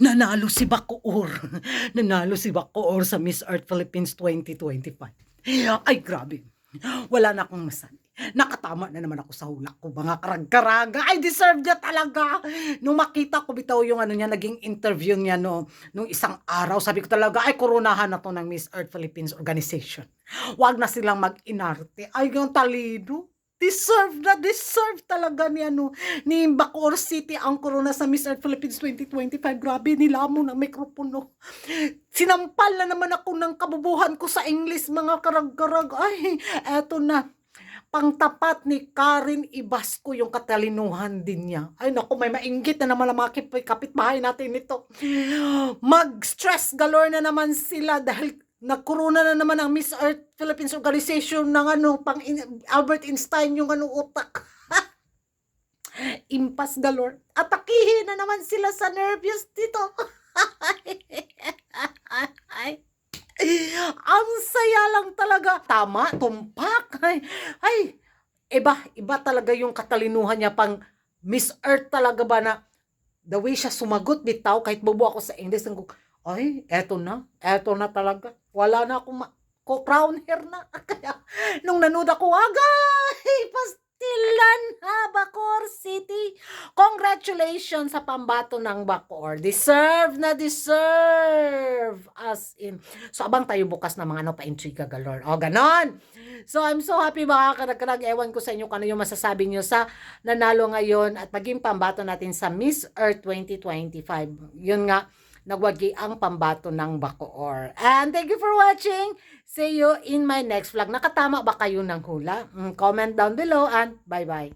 Nanalo si Bacoor. Nanalo si Bacoor sa Miss Earth Philippines 2025. Ay, grabe. Wala na akong masabi. Nakatama na naman ako sa hula ko, mga karag-karaga. I deserve niya talaga. Nung makita ko bitaw yung ano niya, naging interview niya no, nung isang araw, sabi ko talaga, ay, koronahan na to ng Miss Earth Philippines Organization. Huwag na silang mag-inarte. Ay, yung talino. Deserve talaga ni ano, ni Bacoor City ang corona sa Miss Earth Philippines 2025. Grabe, nilamon ang mikropono. Sinampal na naman ako ng kabubuhan ko sa English, mga karag-karag. Ay, eto na. Pangtapat ni Karen Ibasco yung katalinuhan din niya. Ay naku, may mainggit na naman ang mga kapitbahay natin nito. Mag-stress galore na naman sila dahil nagkorona na naman ang Miss Earth Philippines Organization ng ano, Albert Einstein yung ano utak. Impas galore. Atakihin na naman sila sa nervyos dito. Ang saya lang talaga. Tama, tumpak. Iba talaga yung katalinuhan niya pang Miss Earth talaga ba na the way siya sumagot bitaw kahit bobo ako sa English. Ay, eto na talaga. Wala na akong crown hair na. Kaya, nung nanood ako, agay, pastilan ha, Bacoor City. Congratulations sa pambato ng Bacoor. Deserve na deserve. As in. So, abang tayo bukas na mga ano pa intriga galore. O, ganon. So, I'm so happy mga karag-karag. Ewan ko sa inyo kung ano yung masasabi nyo sa nanalo ngayon at maging pambato natin sa Miss Earth 2025. Yun nga, nagwagi ang pambato ng Bacoor. And thank you for watching. See you in my next vlog. Nakatama ba kayo ng hula? Comment down below and bye-bye.